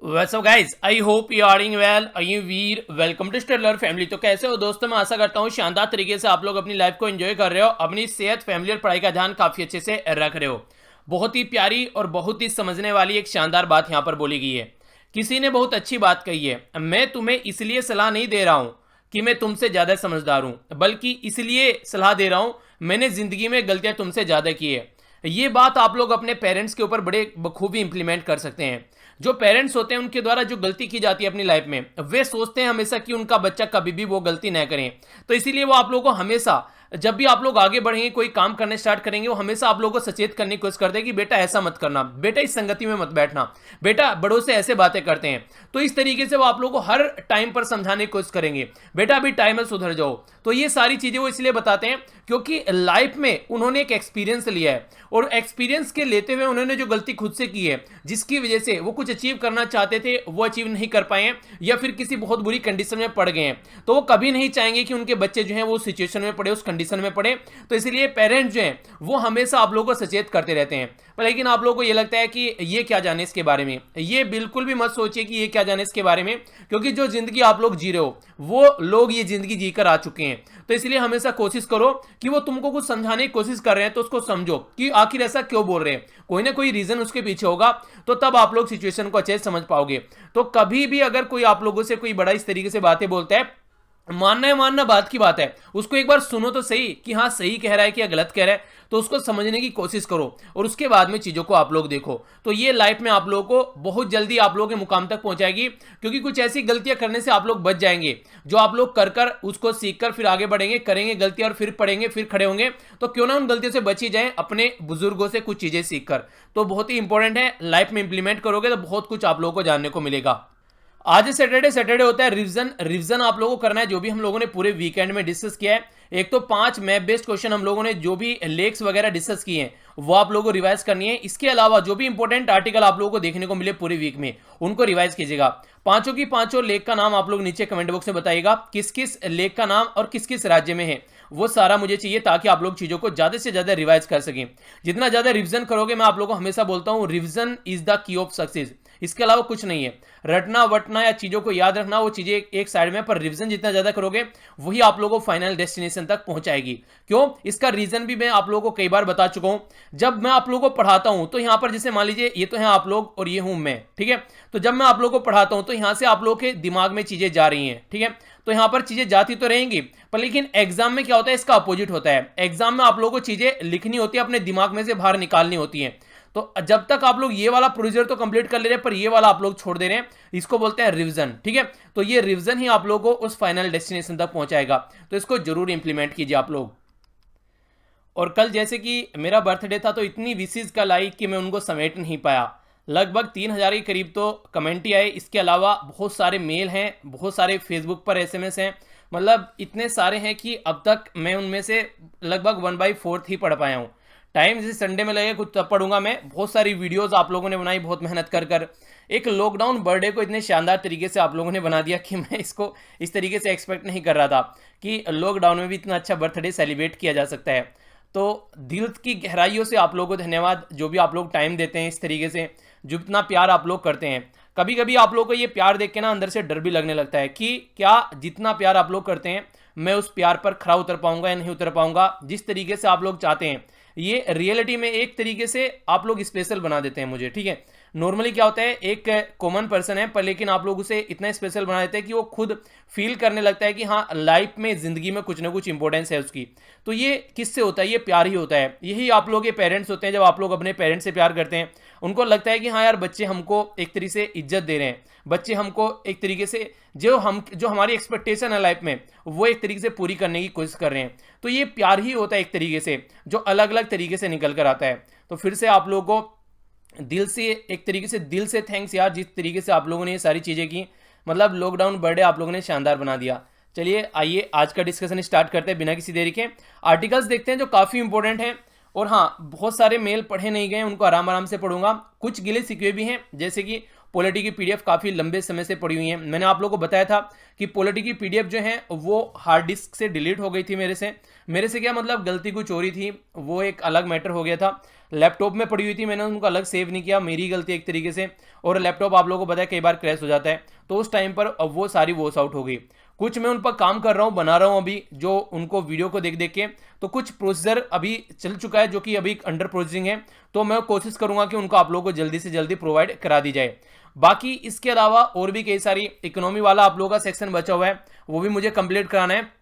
What's up guys? I hope you are doing well. I am Veer. Welcome to stellar family. तो कैसे हो दोस्तों? मैं आशा करता हूँ शानदार तरीके से आप लोग अपनी लाइफ को एंजॉय कर रहे हो, अपनी सेहत, फैमिली और पढ़ाई का ध्यान काफी अच्छे से रख रहे हो. बहुत ही प्यारी और बहुत ही समझने वाली एक शानदार बात यहाँ पर बोली गई है. किसी ने बहुत अच्छी बात कही है, मैं तुम्हें इसलिए सलाह नहीं दे रहा हूँ कि मैं तुमसे ज्यादा समझदार हूँ, बल्कि इसलिए सलाह दे रहा हूँ मैंने जिंदगी में गलतियां तुमसे ज्यादा की है. ये बात आप लोग अपने पेरेंट्स के ऊपर बड़े बखूबी इंप्लीमेंट कर सकते हैं. जो पेरेंट्स होते हैं उनके द्वारा जो गलती की जाती है अपनी लाइफ में, वे सोचते हैं हमेशा कि उनका बच्चा कभी भी वो गलती न करें. तो इसीलिए वो आप लोगों को हमेशा, जब भी आप लोग आगे बढ़ेंगे, कोई काम करने स्टार्ट करेंगे, वो हमेशा आप लोगों को सचेत करने की कोशिश करते हैं कि बेटा ऐसा मत करना, बेटा इस संगति में मत बैठना, बेटा बड़ों से ऐसे बातें करते हैं. तो इस तरीके से वो आप लोगों को हर टाइम पर समझाने की कोशिश करेंगे, बेटा अभी टाइम है सुधर जाओ. तो ये सारी चीजें वो इसलिए बताते हैं क्योंकि लाइफ में उन्होंने एक एक्सपीरियंस लिया है, और एक्सपीरियंस के लेते हुए उन्होंने जो गलती खुद से की है, जिसकी वजह से वो कुछ अचीव करना चाहते थे वो अचीव नहीं कर पाए हैं, या फिर किसी बहुत बुरी कंडीशन में पड़ गए हैं, तो वो कभी नहीं चाहेंगे कि उनके बच्चे जो हैं वो सिचुएशन में पड़े, उस कंडीशन में पड़े. तो इसलिए पेरेंट्स जो हैं वो हमेशा आप लोगों को सचेत करते रहते हैं. लेकिन आप लोगों को ये लगता है कि ये क्या जाने इसके बारे में, ये बिल्कुल भी मत सोचिए कि ये क्या जाने इसके बारे में, क्योंकि जो जिंदगी आप लोग जी रहे हो वो लोग ये जिंदगी जीकर आ चुके हैं. तो इसलिए हमेशा कोशिश करो कि वो तुमको कुछ समझाने की कोशिश कर रहे हैं तो उसको समझो कि आखिर ऐसा क्यों बोल रहे हैं, कोई ना कोई रीजन उसके पीछे होगा, तो तब आप लोग सिचुएशन को अच्छे से समझ पाओगे. तो कभी भी अगर कोई आप लोगों से कोई बड़ा इस तरीके से बातें बोलता है, मानना है मानना बात की बात है, उसको एक बार सुनो तो सही कि हाँ सही कह रहा है कि या गलत कह रहा है, तो उसको समझने की कोशिश करो और उसके बाद में चीज़ों को आप लोग देखो. तो ये लाइफ में आप लोगों को बहुत जल्दी आप लोगों के मुकाम तक पहुंचाएगी, क्योंकि कुछ ऐसी गलतियां करने से आप लोग बच जाएंगे जो आप लोग कर कर उसको सीख कर फिर आगे बढ़ेंगे, करेंगे गलतियां और फिर पढ़ेंगे, फिर खड़े होंगे. तो क्यों ना उन गलतियों से बची जाए अपने बुजुर्गों से कुछ चीज़ें सीख कर. तो बहुत ही इंपॉर्टेंट है, लाइफ में इंप्लीमेंट करोगे तो बहुत कुछ आप लोगों को जानने को मिलेगा. आज सैटरडे सैटरडे होता है रिवीजन. रिवीजन आप लोगों को करना है जो भी हम लोगों ने पूरे वीकेंड में डिस्कस किया है. एक तो 5 मैप बेस्ड क्वेश्चन हम लोगों ने जो भी लेक्स वगैरह डिस्कस किए हैं वो आप लोगों को रिवाइज करनी है. इसके अलावा जो भी इंपॉर्टेंट आर्टिकल आप लोगों को देखने को मिले पूरे वीक में उनको रिवाइज कीजिएगा. पांचों की पांचों लेक का नाम आप लोग नीचे कमेंट बॉक्स में बताइएगा, किस किस लेक का नाम और किस किस राज्य में है, वो सारा मुझे चाहिए ताकि आप लोग चीजों को ज्यादा से ज्यादा रिवाइज कर सकें. जितना ज्यादा रिवीजन करोगे, मैं आप लोगों को हमेशा बोलता हूं revision is the key of success. इसके अलावा कुछ नहीं है. रटना वटना या चीजों को याद रखना वो चीजें एक साइड में, पर रिवीजन जितना ज्यादा करोगे वही आप लोगों को फाइनल डेस्टिनेशन तक पहुंचाएगी. क्यों? इसका रीजन भी मैं आप लोगों को कई बार बता चुका हूं. जब मैं आप लोगों को पढ़ाता हूं तो यहां पर जैसे मान लीजिए ये तो है आप लोग और ये हूं मैं, ठीक है. तो जब मैं आप लोगों को पढ़ाता हूं तो यहां से आप लोगों के दिमाग में चीजें जा रही हैं, ठीक है. तो यहां पर चीजें जाती तो रहेंगी, पर लेकिन एग्जाम में क्या होता है, इसका अपोजिट होता है. एग्जाम में आप लोगों को चीजें लिखनी होती है, अपने दिमाग में से बाहर निकालनी होती है. तो जब तक आप लोग ये वाला प्रोसीजर तो कंप्लीट कर ले रहे हैं, पर ये वाला आप लोग छोड़ दे रहे हैं, इसको बोलते हैं रिवीजन, ठीक है. तो ये रिवीजन ही आप लोगों को उस फाइनल डेस्टिनेशन तक पहुंचाएगा. तो इसको जरूर इंप्लीमेंट कीजिए आप लोग. और कल जैसे कि मेरा बर्थडे था तो इतनी विशेष कल आई कि मैं उनको समेट नहीं पाया. लगभग 3,000 के करीब तो कमेंट ही आए. इसके अलावा बहुत सारे मेल हैं, बहुत सारे फेसबुक पर एसएमएस हैं, मतलब इतने सारे हैं कि अब तक मैं उनमें से लगभग 1/4 ही पढ़ पाया हूँ. टाइम जैसे संडे में लगे कुछ तब पढ़ूंगा मैं. बहुत सारी वीडियोस आप लोगों ने बनाई बहुत मेहनत कर कर. एक लॉकडाउन बर्थडे को इतने शानदार तरीके से आप लोगों ने बना दिया कि मैं इसको इस तरीके से एक्सपेक्ट नहीं कर रहा था कि लॉकडाउन में भी इतना अच्छा बर्थडे सेलिब्रेट किया जा सकता है. तो दिल की गहराइयों से आप लोगों को धन्यवाद, जो भी आप लोग टाइम देते हैं इस तरीके से, जो इतना प्यार आप लोग करते हैं. कभी कभी आप लोगों को ये प्यार देख के ना अंदर से डर भी लगने लगता है कि क्या जितना प्यार आप लोग करते हैं मैं उस प्यार पर खरा उतर पाऊंगा या नहीं उतर पाऊंगा. जिस तरीके से आप लोग चाहते हैं ये रियलिटी में एक तरीके से आप लोग स्पेशल बना देते हैं मुझे, ठीक है. नॉर्मली क्या होता है, एक कॉमन पर्सन है पर लेकिन आप लोग उसे इतना स्पेशल बना देते हैं कि वो खुद फील करने लगता है कि हाँ लाइफ में, जिंदगी में कुछ ना कुछ इंपॉर्टेंस है उसकी. तो ये किससे होता है? ये प्यार ही होता है. यही आप लोग के पेरेंट्स होते हैं. जब आप लोग अपने पेरेंट्स से प्यार करते हैं, उनको लगता है कि हाँ यार बच्चे हमको एक तरीके से इज्जत दे रहे हैं, बच्चे हमको एक तरीके से जो हमारी एक्सपेक्टेशन है लाइफ में वो एक तरीके से पूरी करने की कोशिश कर रहे हैं. तो ये प्यार ही होता है एक तरीके से, जो अलग अलग तरीके से निकल कर आता है. तो फिर से आप लोगों को दिल से, एक तरीके से दिल से थैंक्स यार, जिस तरीके से आप लोगों ने ये सारी चीज़ें की. मतलब लॉकडाउन बर्थडे आप लोगों ने शानदार बना दिया. चलिए आइए आज का डिस्कशन स्टार्ट करते हैं बिना किसी देरी के. आर्टिकल्स देखते हैं जो काफ़ी इंपॉर्टेंट है. और हाँ, बहुत सारे मेल पढ़े नहीं गए, उनको आराम आराम से पढ़ूंगा. कुछ गिले सिकवे भी हैं, जैसे कि पॉलिटी की पीडीएफ काफ़ी लंबे समय से पड़ी हुई है. मैंने आप लोगों को बताया था कि पॉलिटी की पीडीएफ जो है वो हार्ड डिस्क से डिलीट हो गई थी मेरे से. क्या मतलब गलती कुछ हो रही थी, वो एक अलग मैटर हो गया था. लैपटॉप में पड़ी हुई थी, मैंने उनको अलग सेव नहीं किया, मेरी गलती एक तरीके से। और लैपटॉप आप लोगों को पता है कई बार क्रैश हो जाता है, तो उस टाइम पर अब वो सारी वॉश आउट हो गई। कुछ मैं उन पर काम कर रहा हूँ, बना रहा हूँ अभी, जो उनको वीडियो को देख देख के, तो कुछ प्रोसीजर अभी चल चुका है जो कि अभी अंडर प्रोसेसिंग है, तो मैं कोशिश करूंगा कि उनको आप लोगों को जल्दी से जल्दी प्रोवाइड करा दी जाए। बाकी इसके अलावा और भी कई सारी इकोनॉमी वाला आप लोगों का सेक्शन बचा हुआ है, वो भी मुझे कंप्लीट कराना है,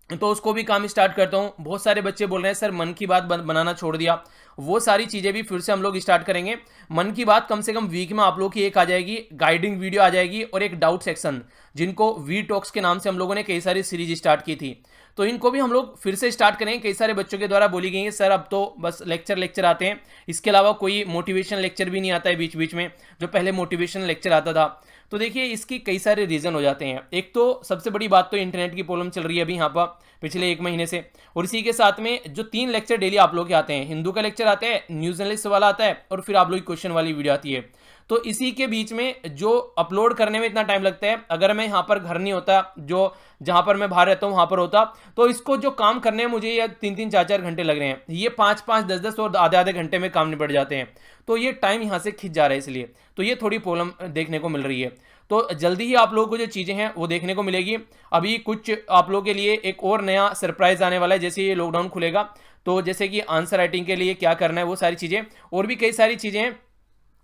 तो उसको भी काम स्टार्ट करता हूँ। बहुत सारे बच्चे बोल रहे हैं सर मन की बात बनाना छोड़ दिया, वो सारी चीज़ें भी फिर से हम लोग स्टार्ट करेंगे। मन की बात कम से कम वीक में आप लोग की एक आ जाएगी, गाइडिंग वीडियो आ जाएगी, और एक डाउट सेक्शन, जिनको वी टॉक्स के नाम से हम लोगों ने कई सारी सीरीज स्टार्ट की थी, तो इनको भी हम लोग फिर से स्टार्ट करेंगे। कई सारे बच्चों के द्वारा बोली गई है सर अब तो बस लेक्चर आते हैं, इसके अलावा कोई मोटिवेशन लेक्चर भी नहीं आता है बीच बीच में, जो पहले मोटिवेशन लेक्चर आता था। तो देखिए इसकी कई सारे रीज़न हो जाते हैं। एक तो सबसे बड़ी बात तो इंटरनेट की प्रॉब्लम चल रही है अभी यहाँ पर पिछले 1 महीने से, और इसी के साथ में जो 3 लेक्चर डेली आप लोग के आते हैं, हिंदू का लेक्चर आता है, न्यूज़ एनालिस्ट वाला आता है, और फिर आप लोग की क्वेश्चन वाली वीडियो आती है, तो इसी के बीच में जो अपलोड करने में इतना टाइम लगता है, अगर मैं यहाँ पर घर नहीं होता, जो जहाँ पर मैं बाहर रहता हूँ वहाँ पर होता, तो इसको जो काम करने में मुझे ये 3-3 4-4 घंटे लग रहे हैं, ये 5-5 10-10 और आधे घंटे में काम निपट जाते हैं, तो ये टाइम यहाँ से खिंच जा रहा है, इसलिए तो ये थोड़ी प्रॉब्लम देखने को मिल रही है। तो जल्दी ही आप लोगों को जो चीज़ें हैं वो देखने को मिलेगी। अभी कुछ आप लोगों के लिए एक और नया सरप्राइज आने वाला है, जैसे ये लॉकडाउन खुलेगा, तो जैसे कि आंसर राइटिंग के लिए क्या करना है वो सारी चीज़ें, और भी कई सारी चीज़ें हैं।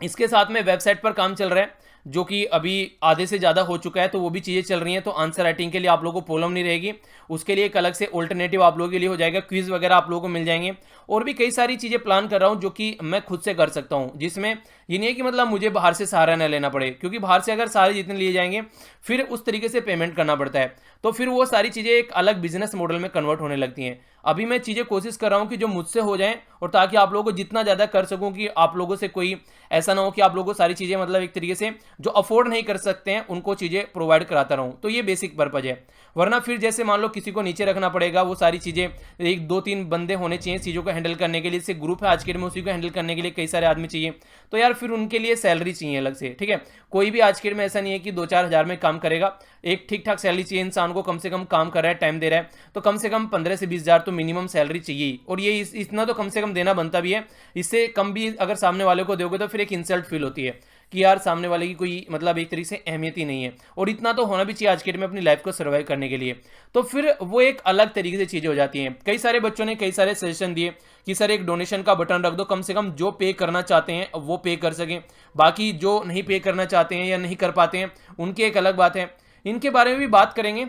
इसके साथ में वेबसाइट पर काम चल रहा है, जो कि अभी आधे से ज़्यादा हो चुका है, तो वो भी चीज़ें चल रही हैं, तो आंसर राइटिंग के लिए आप लोगों को प्रॉब्लम नहीं रहेगी। उसके लिए एक अलग से ऑल्टरनेटिव आप लोगों के लिए हो जाएगा, क्विज वगैरह आप लोगों को मिल जाएंगे, और भी कई सारी चीज़ें प्लान कर रहा हूँ जो कि मैं खुद से कर सकता हूँ, जिसमें ये नहीं है कि मतलब मुझे बाहर से सहारा न लेना पड़े, क्योंकि बाहर से अगर सारे जितने लिए जाएंगे फिर उस तरीके से पेमेंट करना पड़ता है, तो फिर वो सारी चीज़ें एक अलग बिजनेस मॉडल में कन्वर्ट होने लगती हैं। अभी मैं चीज़ें कोशिश कर रहा हूँ कि जो मुझसे हो जाएं, और ताकि आप लोगों को जितना ज़्यादा कर सकूँ कि आप लोगों से कोई ऐसा ना हो कि आप लोगों को सारी चीज़ें मतलब एक तरीके से जो अफोर्ड नहीं कर सकते हैं उनको चीज़ें प्रोवाइड कराता रहूँ, तो ये बेसिक पर्पज है। वरना फिर जैसे मान लो किसी को नीचे रखना पड़ेगा, वो सारी चीज़ें 1-2-3 बंदे होने चाहिए चीज़ों को हैंडल करने के लिए, जैसे ग्रुप है आज के डेट में उसी को हैंडल करने के लिए कई सारे आदमी चाहिए, तो यार फिर उनके लिए सैलरी चाहिए अलग से, ठीक है। कोई भी आज के डेट में ऐसा नहीं है कि 2-4 हज़ार में काम करेगा, एक ठीक ठाक सैलरी चाहिए इंसान को, कम से कम काम कर रहा है, टाइम दे रहा है, तो कम से कम 15 से 20 हज़ार तो मिनिमम सैलरी चाहिए, और ये इतना तो कम से कम देना बनता भी है। इससे कम भी अगर सामने वाले को दोगे तो फिर एक इंसल्ट फील होती है कि यार सामने वाले की कोई मतलब एक तरीके से अहमियत ही नहीं है, और इतना तो होना भी चाहिए आज के डेट में अपनी लाइफ को सर्वाइव करने के लिए, तो फिर वो एक अलग तरीके से चीज़ें हो जाती हैं। कई सारे बच्चों ने कई सारे सजेशन दिए कि सर एक डोनेशन का बटन रख दो, कम से कम जो पे करना चाहते हैं वो पे कर सकें, बाकी जो नहीं पे करना चाहते हैं या नहीं कर पाते हैं उनकी एक अलग बात है। इनके बारे में भी बात करेंगे,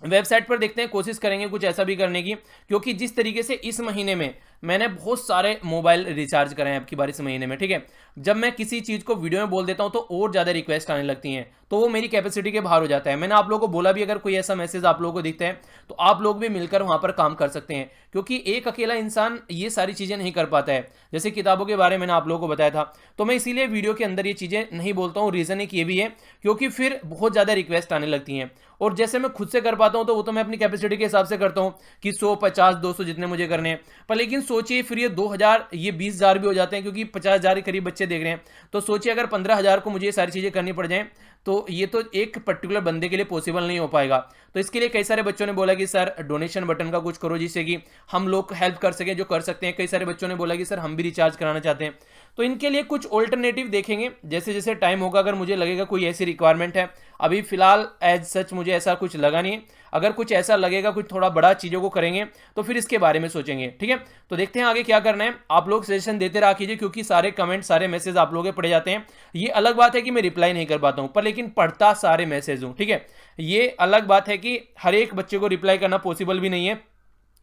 वेबसाइट पर देखते हैं, कोशिश करेंगे कुछ ऐसा भी करने की, क्योंकि जिस तरीके से इस महीने में मैंने बहुत सारे मोबाइल रिचार्ज कराए हैं आपकी बार इस महीने में, ठीक है। जब मैं किसी चीज़ को वीडियो में बोल देता हूं तो और ज़्यादा रिक्वेस्ट आने लगती हैं, तो वो मेरी कैपेसिटी के बाहर हो जाता है। मैंने आप लोगों को बोला भी अगर कोई ऐसा मैसेज आप लोगों को दिखता है तो आप लोग भी मिलकर वहां पर काम कर सकते हैं, क्योंकि एक अकेला इंसान ये सारी चीज़ें नहीं कर पाता है। जैसे किताबों के बारे में मैंने आप लोगों को बताया था, तो मैं इसीलिए वीडियो के अंदर ये चीज़ें नहीं बोलता हूँ। रीज़न एक ये भी है क्योंकि फिर बहुत ज़्यादा रिक्वेस्ट आने लगती हैं, और जैसे मैं खुद से कर पाता हूं तो वो तो मैं अपनी कैपेसिटी के हिसाब से करता हूं कि 100 50 200 जितने मुझे करने हैं, पर लेकिन सोचिए फिर ये 2000 ये 20,000 भी हो जाते हैं, क्योंकि 50,000 के करीब बच्चे देख रहे हैं, तो सोचिए अगर 15,000 को मुझे ये सारी चीज़ें करनी पड़ जाएं तो ये तो एक पर्टिकुलर बंदे के लिए पॉसिबल नहीं हो पाएगा। तो इसके लिए कई सारे बच्चों ने बोला कि सर डोनेशन बटन का कुछ करो जिससे कि हम लोग हेल्प कर सकें, जो कर सकते हैं। कई सारे बच्चों ने बोला कि सर हम भी रिचार्ज कराना चाहते हैं, तो इनके लिए कुछ ऑल्टरनेटिव देखेंगे जैसे जैसे टाइम होगा। अगर मुझे लगेगा कोई ऐसी रिक्वायरमेंट है, अभी फिलहाल एज सच मुझे ऐसा कुछ लगा नहीं है, अगर कुछ ऐसा लगेगा कुछ थोड़ा बड़ा चीज़ों को करेंगे तो फिर इसके बारे में सोचेंगे, ठीक है। तो देखते हैं आगे क्या करना है। आप लोग सजेशन देते रहा कीजिए, क्योंकि सारे कमेंट सारे मैसेज आप लोगों के पढ़े जाते हैं। ये अलग बात है कि मैं रिप्लाई नहीं कर पाता हूं, पर लेकिन पढ़ता सारे मैसेज हूं, ठीक है। ये अलग बात है कि हर एक बच्चे को रिप्लाई करना पॉसिबल भी नहीं है,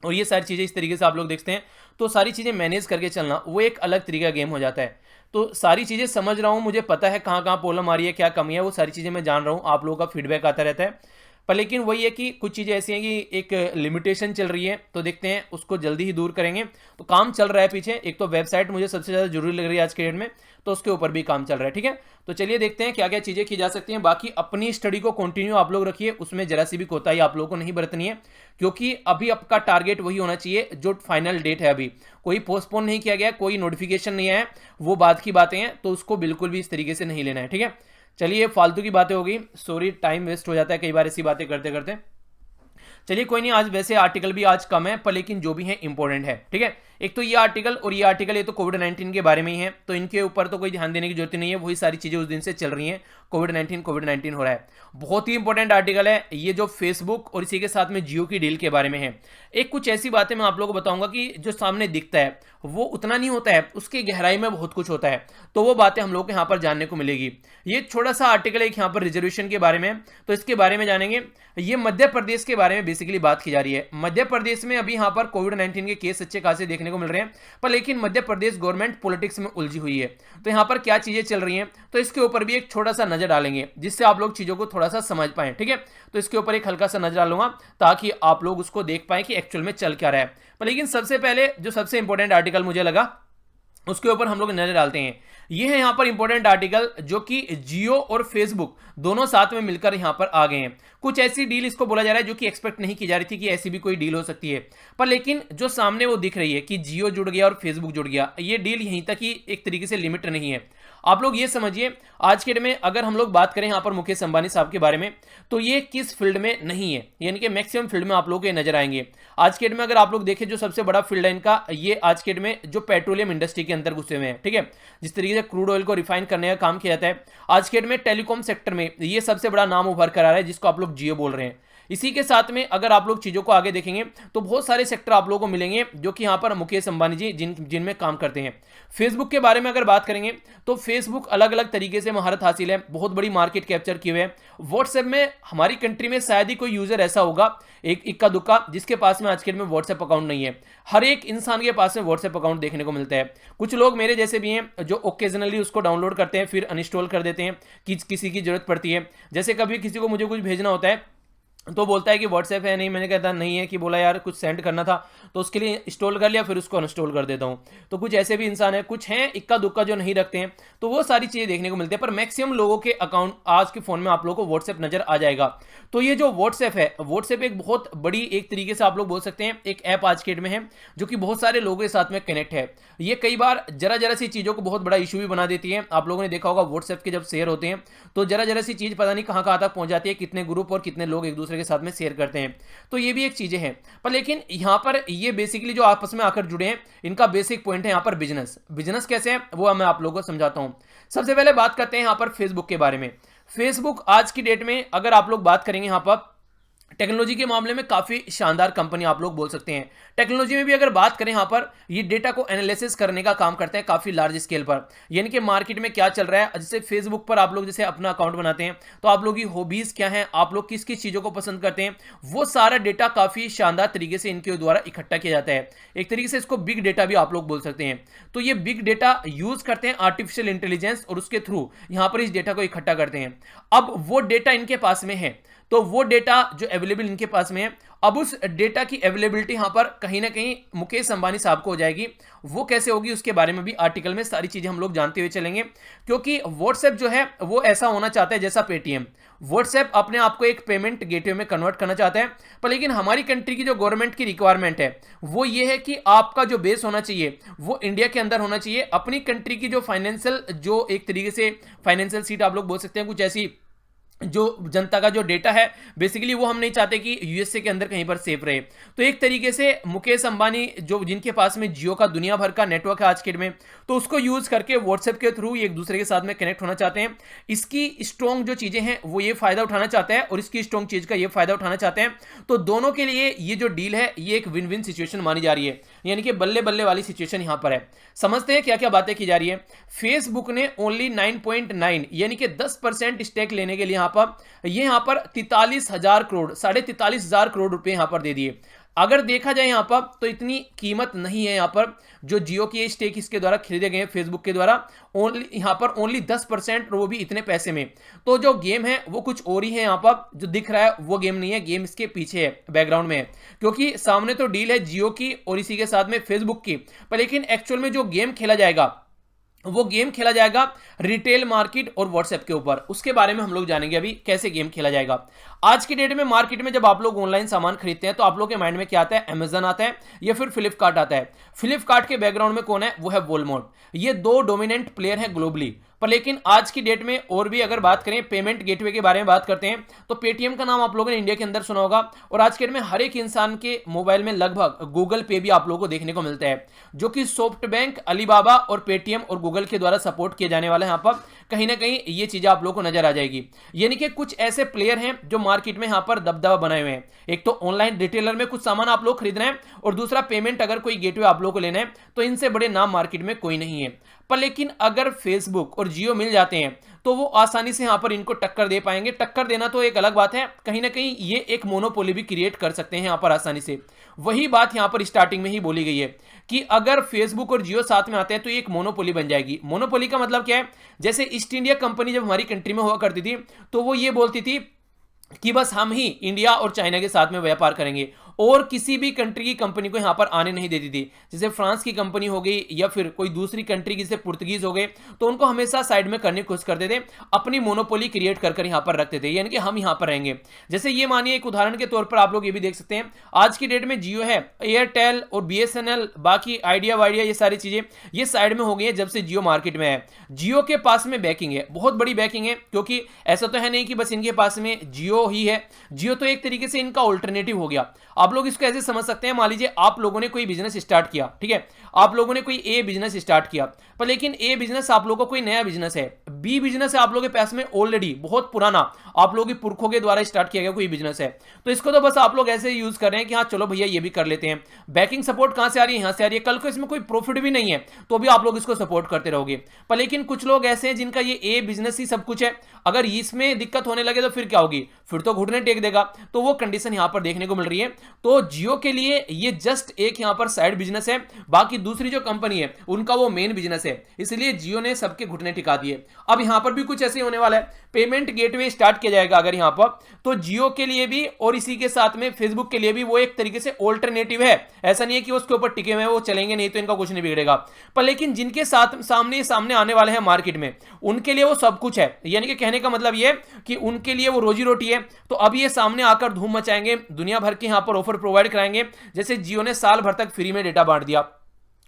और ये सारी चीज़ें इस तरीके से आप लोग देखते हैं, तो सारी चीज़ें मैनेज करके चलना वो एक अलग तरीका गेम हो जाता है। तो सारी चीज़ें समझ रहा हूँ, मुझे पता है कहाँ कहाँ प्रॉब्लम आ रही है, क्या कमी है, वो सारी चीज़ें मैं जान रहा हूँ, आप लोगों का फीडबैक आता रहता है। पर लेकिन वही है कि कुछ चीज़ें ऐसी हैं कि एक लिमिटेशन चल रही है, तो देखते हैं उसको जल्दी ही दूर करेंगे। तो काम चल रहा है पीछे, एक तो वेबसाइट मुझे सबसे ज़्यादा जरूरी लग रही है आज के डेट में, तो उसके ऊपर भी काम चल रहा है, ठीक है। तो चलिए देखते हैं क्या क्या चीज़ें की जा सकती हैं। बाकी अपनी स्टडी को कंटिन्यू आप लोग रखिए, उसमें जरा सी भी कोताही आप लोगों को नहीं बरतनी है, क्योंकि अभी आपका टारगेट वही होना चाहिए जो फाइनल डेट है। अभी कोई पोस्टपोन नहीं किया गया, कोई नोटिफिकेशन नहीं आया, वो बात की बातें हैं, तो उसको बिल्कुल भी इस तरीके से नहीं लेना है, ठीक है। चलिए फालतू की बातें हो गई, सॉरी, टाइम वेस्ट हो जाता है कई बार ऐसी बातें करते करते। चलिए कोई नहीं, आज वैसे आर्टिकल भी आज कम है, पर लेकिन जो भी है इंपॉर्टेंट है, ठीक है। एक तो ये आर्टिकल और ये आर्टिकल, ये तो कोविड-19 के बारे में ही है, तो इनके ऊपर तो कोई ध्यान देने की जरूरत नहीं है, वही सारी चीजें उस दिन से चल रही हैं। कोविड-19 हो रहा है। बहुत ही इंपॉर्टेंट आर्टिकल है ये, जो फेसबुक और इसी के साथ में जियो की डील के बारे में है। एक कुछ ऐसी बातें मैं आप लोगों को बताऊंगा कि जो सामने दिखता है वो उतना नहीं होता है, उसकी गहराई में बहुत कुछ होता है, तो वो बातें हम लोग को यहाँ पर जानने को मिलेगी। ये छोटा सा आर्टिकल एक यहाँ पर रिजर्वेशन के बारे में, तो इसके बारे में जानेंगे। ये मध्य प्रदेश के बारे में बेसिकली बात की जा रही है। मध्य प्रदेश में अभी यहाँ पर कोविड-19 के केस अच्छे खासे देखने को मिल रहे हैं, पर लेकिन मध्य प्रदेश गवर्नमेंट पॉलिटिक्स में उलझी हुई है, तो यहाँ पर क्या चीजें चल रही हैं, तो इसके ऊपर भी एक छोटा सा नजर डालेंगे, जिससे आप लोग चीजों को थोड़ा सा समझ पाए, ठीक है। तो इसके ऊपर एक हल्का सा नजर डालूंगा ताकि आप लोग उसको देख पाए कि एक्चुअल में चल क्या रहा है। पर लेकिन सबसे पहले जो सबसे इंपॉर्टेंट आर्टिकल मुझे लगा उसके ऊपर हम लोग नजर डालते हैं। ये है यहाँ पर इंपॉर्टेंट आर्टिकल, जो कि जियो और फेसबुक दोनों साथ में मिलकर यहाँ पर आ गए हैं। कुछ ऐसी डील इसको बोला जा रहा है जो कि एक्सपेक्ट नहीं की जा रही थी कि ऐसी भी कोई डील हो सकती है, पर लेकिन जो सामने वो दिख रही है कि जियो जुड़ गया और फेसबुक जुड़ गया, ये डील यहीं तक ही एक तरीके से लिमिट नहीं है। आप लोग ये समझिए, आज के डेट में अगर हम लोग बात करें यहाँ पर मुकेश अंबानी साहब के बारे में, तो ये किस फील्ड में नहीं है, यानी कि मैक्सिमम फील्ड में आप लोग के नजर आएंगे। आज के डेट में अगर आप लोग देखें, जो सबसे बड़ा फील्ड है इनका, ये आज के डेट में जो पेट्रोलियम इंडस्ट्री के अंदर घुसे हुए हैं, ठीक है। जिस तरीके से क्रूड ऑयल को रिफाइन करने का काम किया जाता है, आज के डेट में टेलीकॉम सेक्टर में ये सबसे बड़ा नाम उभर कर आ रहा है, जिसको आप लोग जियो बोल रहे हैं। इसी के साथ में अगर आप लोग चीजों को आगे देखेंगे तो बहुत सारे सेक्टर आप लोगों को मिलेंगे जो कि यहाँ पर मुकेश अंबानी जी जिनमें काम करते हैं। फेसबुक के बारे में अगर बात करेंगे तो फेसबुक अलग अलग तरीके से महारत हासिल है, बहुत बड़ी मार्केट कैप्चर किए हुए है। व्हाट्सएप में हमारी कंट्री में शायद ही कोई यूजर ऐसा होगा, एक इक्का दुक्का, जिसके पास में आज के दिन में व्हाट्सएप अकाउंट नहीं है। हर एक इंसान के पास में व्हाट्सएप अकाउंट देखने को मिलता है। कुछ लोग मेरे जैसे भी हैं जो ओकेजनली उसको डाउनलोड करते हैं, फिर अनइंस्टॉल कर देते हैं कि किसी की जरूरत पड़ती है। जैसे कभी किसी को मुझे कुछ भेजना होता है तो बोलता है कि व्हाट्सएप है, नहीं, मैंने कहता नहीं है, कि बोला यार कुछ सेंड करना था, तो उसके लिए इंस्टॉल कर लिया, फिर उसको अनइंस्टॉल कर देता हूँ। तो कुछ ऐसे भी इंसान है, कुछ हैं इक्का दुक्का जो नहीं रखते हैं, तो वो सारी चीज़ें देखने को मिलती है। पर मैक्सिमम लोगों के अकाउंट आज के फ़ोन में आप लोगों को व्हाट्सएप नजर आ जाएगा। तो ये जो व्हाट्सएप है, व्हाट्सएप एक बहुत बड़ी, एक तरीके से आप लोग बोल सकते हैं, एक ऐप आज के डेट में है जो कि बहुत सारे लोगों के साथ में कनेक्ट है। ये कई बार जरा जरा सी चीज़ों को बहुत बड़ा इशू भी बना देती है। आप लोगों ने देखा होगा व्हाट्सएप के जब शेयर होते हैं तो जरा जरा सी चीज़ पता नहीं कहाँ कहाँ तक पहुँच जाती है, कितने ग्रुप और कितने लोग एक दूसरे के साथ में शेयर करते हैं। तो ये भी एक चीजें हैं। पर लेकिन यहां पर ये बेसिकली जो आपस में आकर जुड़े हैं, इनका बेसिक पॉइंट है यहां पर बिजनेस कैसे है वो मैं आप लोगों को समझाता हूं। सबसे पहले बात करते हैं यहां पर फेसबुक के बारे में। फेसबुक आज की डेट में अगर आप लोग बात करेंगे यहां पर टेक्नोलॉजी के मामले में काफी शानदार कंपनी आप लोग बोल सकते हैं। टेक्नोलॉजी में भी अगर बात करें यहां पर, ये डेटा को एनालिसिस करने का काम करते हैं काफी लार्ज स्केल पर, यानी कि मार्केट में क्या चल रहा है। जैसे फेसबुक पर आप लोग जैसे अपना अकाउंट बनाते हैं तो आप लोग की हॉबीज क्या है, आप लोग किस किस चीजों को पसंद करते हैं, वो सारा डेटा काफी शानदार तरीके से इनके द्वारा इकट्ठा किया जाता है। एक तरीके से इसको बिग डेटा भी आप लोग बोल सकते हैं। तो ये बिग डेटा यूज करते हैं आर्टिफिशियल इंटेलिजेंस, और उसके थ्रू यहां पर इस डेटा को इकट्ठा करते हैं। अब वो डेटा इनके पास में है, तो वो डेटा जो अवेलेबल इनके पास में है, अब उस डेटा की अवेलेबिलिटी यहां पर कहीं ना कहीं मुकेश अंबानी साहब को हो जाएगी। वो कैसे होगी उसके बारे में भी आर्टिकल में सारी चीजें हम लोग जानते हुए चलेंगे, क्योंकि व्हाट्सएप जो है वो ऐसा होना चाहता है जैसा पेटीएम। व्हाट्सएप अपने आप को एक पेमेंट गेटवे में कन्वर्ट करना चाहता है, पर लेकिन हमारी कंट्री की जो गवर्नमेंट की रिक्वायरमेंट है वो ये है कि आपका जो बेस होना चाहिए वो इंडिया के अंदर होना चाहिए। अपनी कंट्री की जो फाइनेंशियल, जो एक तरीके से फाइनेंशियल सीट आप लोग बोल सकते हैं, कुछ ऐसी जो जनता का जो डेटा है बेसिकली वो हम नहीं चाहते कि यूएसए के अंदर कहीं पर सेफ रहे। तो एक तरीके से मुकेश अंबानी जो जिनके पास में जियो का दुनिया भर का नेटवर्क है आज के डेट में, तो उसको यूज करके व्हाट्सएप के थ्रू एक दूसरे के साथ में कनेक्ट होना चाहते हैं। इसकी स्ट्रॉन्ग जो चीजें हैं वो ये फायदा उठाना चाहता है और इसकी स्ट्रॉन्ग चीज का ये फायदा उठाना चाहते हैं। तो दोनों के लिए ये जो डील है ये एक विन विन सिचुएशन मानी जा रही है, यानी कि बल्ले बल्ले वाली सिचुएशन यहां पर है। समझते हैं क्या क्या बातें की जा रही है। फेसबुक ने ओनली 9.9 यानी कि 10% स्टेक लेने के लिए यहां पर 43,000 करोड़, 43,500 करोड़ रुपए यहां पर दे दिए। अगर देखा जाए यहां पर तो इतनी कीमत नहीं है यहां पर जो जियो की स्टेक इसके द्वारा खरीदे गए फेसबुक के द्वारा, यहां पर ओनली 10%, वो भी इतने पैसे में। तो जो गेम है वो कुछ और ही है, यहां पर जो दिख रहा है वो गेम नहीं है, गेम इसके पीछे है, बैकग्राउंड में है। क्योंकि सामने तो डील है जियो की और इसी के साथ में फेसबुक की, पर लेकिन एक्चुअल में जो गेम खेला जाएगा वो गेम खेला जाएगा रिटेल मार्केट और व्हाट्सएप के ऊपर। उसके बारे में हम लोग जानेंगे अभी कैसे गेम खेला जाएगा। आज की डेट में मार्केट में जब आप लोग ऑनलाइन सामान खरीदते हैं तो आप लोग के माइंड में क्या आता है, अमेजन आता है या फिर फ्लिपकार्ट आता है। फ्लिपकार्ट के बैकग्राउंड में कौन है, वो है वॉलमार्ट। ये दो डोमिनेंट प्लेयर हैं ग्लोबली। पर लेकिन आज की डेट में और भी अगर बात करें पेमेंट गेटवे के बारे में बात करते हैं तो पेटीएम का नाम आप लोगों ने इंडिया के अंदर सुना होगा, और आज के डेट में हर एक इंसान के मोबाइल में लगभग गूगल पे भी आप लोगों को देखने को मिलता है, जो कि सॉफ्ट बैंक, अलीबाबा और पेटीएम और गूगल के द्वारा सपोर्ट किए जाने वाला है। यहाँ पर कहीं ना कहीं ये चीजें आप लोगों को नजर आ जाएगी। यानी कि कुछ ऐसे प्लेयर हैं जो मार्केट में यहाँ पर दबदबा बनाए हुए हैं। एक तो ऑनलाइन रिटेलर में कुछ सामान आप लोग खरीदना है, और दूसरा पेमेंट अगर कोई गेटवे आप लोग को लेना है तो इनसे बड़े नाम मार्केट में कोई नहीं है। पर लेकिन अगर फेसबुक और जियो मिल जाते हैं तो वो आसानी से यहां पर इनको टक्कर दे पाएंगे। टक्कर देना तो एक अलग बात है, कहीं ना कहीं ये एक मोनोपोली भी क्रिएट कर सकते हैं यहां पर आसानी से। वही बात यहां पर स्टार्टिंग में ही बोली गई है कि अगर फेसबुक और जियो साथ में आते हैं तो ये एक मोनोपोली बन जाएगी। मोनोपोली का मतलब क्या है, जैसे ईस्ट इंडिया कंपनी जब हमारी कंट्री में हुआ करती थी तो वो ये बोलती थी कि बस हम ही इंडिया और चाइना के साथ में व्यापार करेंगे, और किसी भी कंट्री की कंपनी को यहां पर आने नहीं देती थी। जैसे फ्रांस की कंपनी हो गई या फिर कोई दूसरी कंट्री की, जैसे पुर्तगीज हो गए, तो उनको हमेशा साइड में करने की कोशिश करते थे, अपनी मोनोपोली क्रिएट कर यहां पर रखते थे, यानी कि हम यहां पर रहेंगे। जैसे ये मानिए एक उदाहरण के तौर पर आप लोग ये भी देख सकते हैं, आज की डेट में जियो है, एयरटेल और बीएसएनएल, बाकी आइडिया वाइडिया, ये सारी चीजें ये साइड में हो गई है जब से जियो मार्केट में है। जियो के पास में बैकिंग है, बहुत बड़ी बैकिंग है, क्योंकि ऐसा तो है नहीं कि बस इनके पास में जियो ही है। जियो तो एक तरीके से इनका ऑल्टरनेटिव हो गया। आप लोग इसको ऐसे समझ सकते हैं, मान लीजिए आप लोगों ने कोई बिजनेस स्टार्ट किया, ठीक है, आप लोगों ने कोई ए बिजनेस स्टार्ट किया, पर लेकिन ए बिजनेस आप लोगों को कोई नया बिजनेस है, बी बिजनेस है आप लोगों के पास में ऑलरेडी बहुत पुराना, आप लोगों की पुरखों के द्वारा स्टार्ट किया गया कोई बिजनेस है, तो इसको तो बस आप लोग ऐसे यूज कर रहे हैं कि हाँ चलो भैया ये भी कर लेते हैं। बैकिंग सपोर्ट कहां से आ रही है, यहां से आ रही है। कल को इसमें कोई प्रॉफिट भी नहीं है तो भी आप लोग इसको सपोर्ट करते रहोगे। पर लेकिन कुछ लोग ऐसे हैं जिनका ये ए बिजनेस ही सब कुछ है, अगर इसमें दिक्कत होने लगे तो फिर क्या होगी, फिर तो घुटने टेक देगा। तो वो कंडीशन यहां पर देखने को मिल रही है। तो जियो के लिए ये जस्ट एक यहां पर साइड बिजनेस है, बाकी दूसरी जो कंपनी है उनका वो मेन बिजनेस है, इसलिए जियो ने सबके घुटने टिका दिए। अब यहां पर भी कुछ ऐसे होने वाला है, पेमेंट गेटवे स्टार्ट किया जाएगा अगर यहां पर, तो जियो के लिए भी और इसी के साथ में फेसबुक के लिए भी वो एक तरीके से ऑल्टरनेटिव है। ऐसा नहीं है कि उसके ऊपर टिके हुए वो चलेंगे नहीं तो इनका कुछ नहीं बिगड़ेगा, पर लेकिन जिनके साथ सामने आने वाले हैं मार्केट में, उनके लिए वो सब कुछ है। यानी कि कहने का मतलब ये कि उनके लिए वो रोजी रोटी है। तो अब ये सामने आकर धूम मचाएंगे, दुनिया भर के यहां पर ऑफर प्रोवाइड कराएंगे। जैसे जियो ने साल भर तक फ्री में डेटा बांट दिया,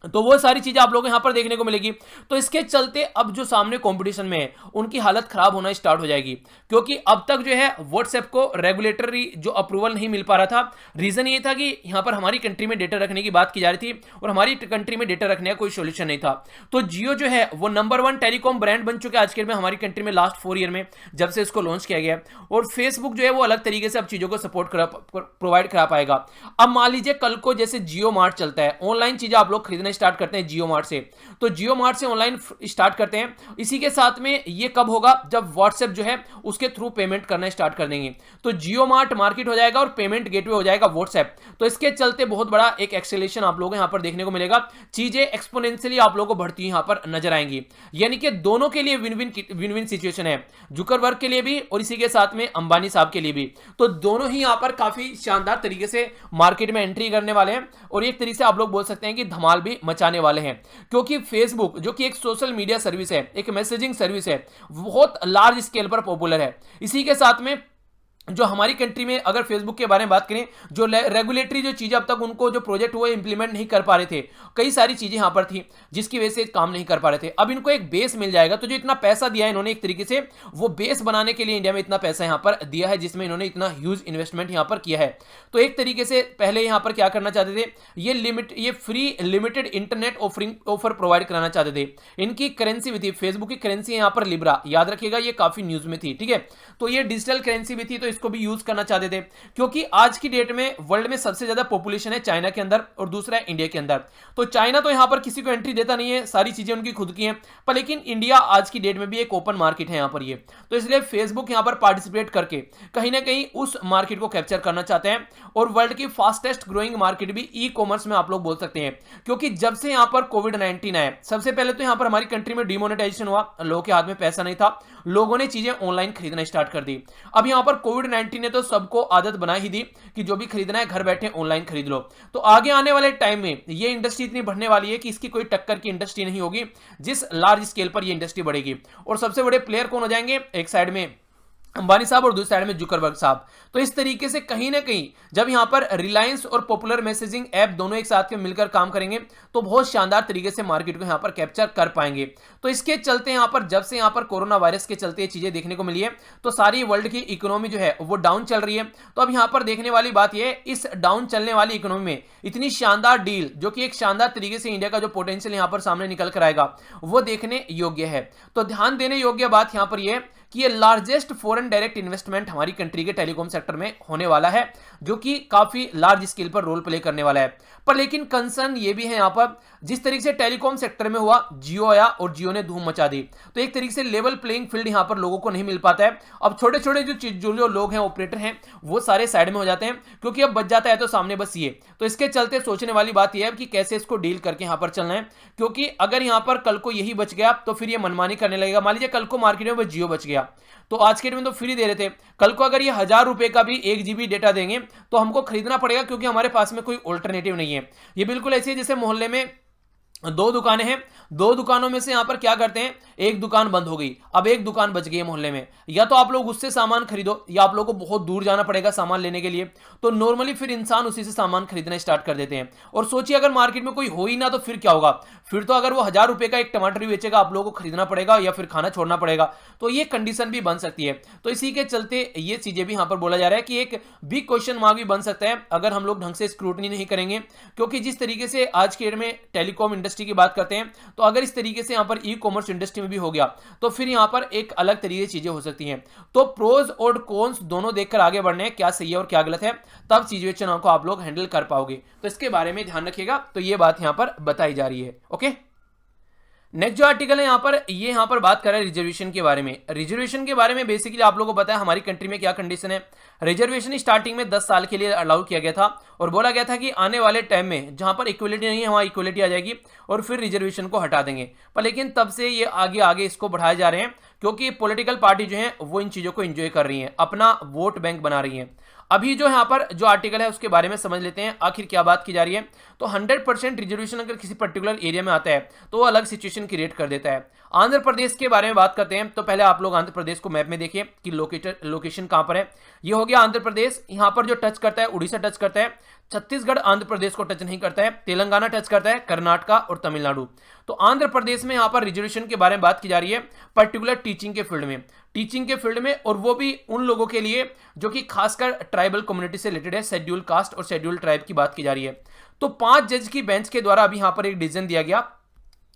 तो वो सारी चीजें आप लोगों को यहां पर देखने को मिलेगी। तो इसके चलते अब जो सामने कंपटीशन में है उनकी हालत खराब होना स्टार्ट हो जाएगी, क्योंकि अब तक जो है व्हाट्सएप को रेगुलेटरी जो अप्रूवल नहीं मिल पा रहा था। रीजन ये था कि यहां पर हमारी कंट्री में डेटा रखने की बात की जा रही थी और हमारी कंट्री में डेटा रखने का कोई सोल्यूशन नहीं था। तो जियो जो है वो नंबर 1 टेलीकॉम ब्रांड बन चुके हैं आज के में हमारी कंट्री में लास्ट 4 ईयर में, जब से इसको लॉन्च किया गया। और फेसबुक जो है वो अलग तरीके से अब चीजों को सपोर्ट प्रोवाइड करा पाएगा। अब मान लीजिए कल को जैसे जियो मार्ट चलता है, ऑनलाइन चीजें आप लोग खरीदना स्टार्ट करते हैं जियो मार्ट से, तो जियो मार्ट से ऑनलाइन स्टार्ट करते हैं। इसी के साथ में ये कब होगा, जब व्हाट्सएप जो है उसके थ्रू पेमेंट करना स्टार्ट कर देंगे, तो जियो मार्ट मार्केट हो जाएगा और पेमेंट गेटवे हो जाएगा व्हाट्सएप। तो इसके चलते बहुत बड़ा एक एक्सेलेरेशन आप लोगों को यहां पर देखने को मिलेगा। चीजें एक्सपोनेंशियली आप लोगों को बढ़ती यहां पर नजर आएंगी, यानी कि दोनों के लिए विन विन सिचुएशन है, जुकरबर्ग के लिए भी और इसी के साथ में अंबानी साहब के लिए भी। तो दोनों ही यहां पर काफी शानदार तरीके से मार्केट में एंट्री करने वाले हैं और एक तरीके से आप लोग बोल सकते हैं कि धमाल भी मचाने वाले हैं। क्योंकि फेसबुक जो कि एक सोशल मीडिया सर्विस है, एक मैसेजिंग सर्विस है, बहुत लार्ज स्केल पर पॉपुलर है। इसी के साथ में जो हमारी कंट्री में अगर फेसबुक के बारे में बात करें, जो रेगुलेटरी जो चीजें अब तक उनको जो प्रोजेक्ट वो इंप्लीमेंट नहीं कर पा रहे थे, कई सारी चीजें यहां पर थी जिसकी वजह से काम नहीं कर पा रहे थे। अब इनको एक बेस मिल जाएगा, तो जो इतना पैसा दिया है इन्होंने एक तरीके से वो बेस बनाने के लिए इंडिया में इतना पैसा यहां पर दिया है, जिसमें इन्होंने इतना ह्यूज इन्वेस्टमेंट यहां पर किया है। तो एक तरीके से पहले यहां पर क्या करना चाहते थे, ये free limited internet offer provide कराना चाहते थे। इनकी करेंसी भी थी, फेसबुक की करेंसी यहां पर लिब्रा, याद रखिएगा ये काफी न्यूज में थी, ठीक है। तो ये डिजिटल करेंसी भी थी, तो इसको भी यूज करना चाहते थे, क्योंकि आज की डेट में वर्ल्ड में सबसे ज्यादा पॉपुलेशन है चाइना के अंदर और दूसरा है इंडिया के अंदर। तो चाइना तो यहां पर किसी को एंट्री देता नहीं है, सारी चीजें उनकी खुद की हैं, पर लेकिन इंडिया आज की डेट में भी एक ओपन मार्केट है यहां पर ये। तो इसलिए फेसबुक यहां पर पार्टिसिपेट करके कहीं ना कहीं उस मार्केट को कैप्चर करना चाहते हैं। और वर्ल्ड की फास्टेस्ट ग्रोइंग मार्केट भी ई कॉमर्स में आप लोग बोल सकते हैं, क्योंकि जब से यहां पर कोविड-19 आया, सबसे पहले तो यहां पर हमारी कंट्री में डिमोनेटाइजेशन हुआ, लोगों के हाथ में पैसा नहीं था, लोगों ने चीजें ऑनलाइन खरीदना स्टार्ट कर दी। अब यहां पर कोविड-19 ने तो सबको आदत बना ही दी कि जो भी खरीदना है घर बैठे ऑनलाइन खरीद लो। तो आगे आने वाले टाइम में ये इंडस्ट्री इतनी बढ़ने वाली है कि इसकी कोई टक्कर की इंडस्ट्री नहीं होगी, जिस लार्ज स्केल पर ये इंडस्ट्री बढ़ेगी। और सबसे बड़े प्लेयर कौन हो जाएंगे, एक साइड में अंबानी साहब और दूसरी साइड में जुकरबर्ग साहब। तो इस तरीके से कहीं ना कहीं जब यहां पर रिलायंस और पॉपुलर मैसेजिंग ऐप दोनों एक साथ में मिलकर काम करेंगे तो बहुत शानदार तरीके से मार्केट को यहां पर कैप्चर कर पाएंगे। तो इसके चलते यहां पर जब से यहां पर कोरोना वायरस के चलते ये चीजें देखने को मिली है तो सारी वर्ल्ड की इकोनॉमी जो है वो डाउन चल रही है। तो अब यहां पर देखने वाली बात यह है, इस डाउन चलने वाली इकोनॉमी में इतनी शानदार डील जो कि एक शानदार तरीके से इंडिया का जो पोटेंशियल यहां पर सामने निकल कर आएगा वो देखने योग्य है। तो ध्यान देने योग्य बात यहां पर यह है कि ये लार्जेस्ट फॉरेन डायरेक्ट इन्वेस्टमेंट हमारी कंट्री के टेलीकॉम सेक्टर में होने वाला है, जो कि काफी लार्ज स्केल पर रोल प्ले करने वाला है। पर लेकिन कंसर्न ये भी है यहां पर, जिस तरीके से टेलीकॉम सेक्टर में हुआ, जियो आया और जियो ने धूम मचा दी, तो एक तरीके से लेवल प्लेइंग फील्ड यहां पर लोगों को नहीं मिल पाता है। अब छोटे छोटे जो लोग हैं, ऑपरेटर हैं, वो सारे साइड में हो जाते हैं, क्योंकि अब बच जाता है तो सामने बस ये। तो इसके चलते सोचने वाली बात यह है कि कैसे इसको डील करके यहां पर चलना है, क्योंकि अगर यहां पर कल को यही बच गया तो फिर ये मनमानी करने लगेगा। मान लीजिए कल को मार्केट में वो जियो बच गया, तो आज के डेट में तो फ्री दे रहे थे, कल को अगर ये 1000 रुपए का भी 1 GB डेटा देंगे तो हमको खरीदना पड़ेगा, क्योंकि हमारे पास में कोई ऑल्टरनेटिव नहीं है। ये बिल्कुल ऐसे ही जैसे मोहल्ले में 2 दुकानें हैं, 2 दुकानों में से यहां पर क्या करते हैं, एक दुकान बंद हो गई, अब एक दुकान बच गई है मोहल्ले में, या तो आप लोग उससे सामान खरीदो या आप लोगों को बहुत दूर जाना पड़ेगा सामान लेने के लिए। तो नॉर्मली फिर इंसान उसी से सामान खरीदना स्टार्ट कर देते हैं। और सोचिए अगर मार्केट में कोई हो ही ना तो फिर क्या होगा, फिर तो अगर वो 1000 रुपए का एक टमाटर भी बेचेगा आप लोगों को खरीदना पड़ेगा या फिर खाना छोड़ना पड़ेगा। तो ये कंडीशन भी बन सकती है। तो इसी के चलते ये चीजें भी यहां पर बोला जा रहा है कि एक बिग क्वेश्चन मार्क भी बन सकता है अगर हम लोग ढंग से स्क्रूटनी नहीं करेंगे, क्योंकि जिस तरीके से आज के डेट में टेलीकॉम इंडस्ट्री की बात करते हैं, तो अगर इस तरीके से यहां पर ई कॉमर्स इंडस्ट्री में भी हो गया तो फिर यहां पर एक अलग तरीके की चीजें हो सकती हैं। तो प्रोज और कॉन्स दोनों देखकर आगे बढ़ने, क्या सही है और क्या गलत है, तब सिचुएशन को आप लोग हैंडल कर पाओगे। तो इसके बारे में ध्यान रखिएगा। तो ये बात यहां पर बताई जा रही है। ओके, नेक्स्ट जो आर्टिकल है यहां पर बात कर रहा है रिजर्वेशन के बारे में। रिजर्वेशन के बारे में बेसिकली आप लोगों को पता है हमारी कंट्री में क्या कंडीशन है। रिजर्वेशन स्टार्टिंग में 10 साल के लिए अलाउ किया गया था और बोला गया था कि आने वाले टाइम में जहां पर इक्वलिटी नहीं है वहां इक्वलिटी आ जाएगी और फिर रिजर्वेशन को हटा देंगे। पर लेकिन तब से ये आगे आगे इसको बढ़ाए जा रहे हैं, क्योंकि पॉलिटिकल पार्टी जो है वो इन चीजों को एंजॉय कर रही है, अपना वोट बैंक बना रही है। अभी जो यहाँ पर जो आर्टिकल है उसके बारे में समझ लेते हैं आखिर क्या बात की जा रही है। तो 100% रिजर्वेशन अगर किसी पर्टिकुलर एरिया में आता है तो वो अलग सिचुएशन क्रिएट कर देता है। आंध्र प्रदेश के बारे में बात करते हैं, तो पहले आप लोग आंध्र प्रदेश को मैप में देखिए कि लोकेशन कहां पर है। ये हो गया आंध्र प्रदेश, यहां पर जो टच करता है उड़ीसा टच करता है, छत्तीसगढ़ आंध्र प्रदेश को टच नहीं करता है, तेलंगाना टच करता है, कर्नाटका और तमिलनाडु। तो आंध्र प्रदेश में यहां पर रिजर्वेशन के बारे में बात की जा रही है, पर्टिकुलर टीचिंग के फील्ड में, और वो भी उन लोगों के लिए जो कि खासकर ट्राइबल कम्युनिटी से रिलेटेड है, शेड्यूल कास्ट और शेड्यूल ट्राइब की बात की जा रही है। तो 5 जज की बेंच के द्वारा अभी यहां पर एक डिसीजन दिया गया,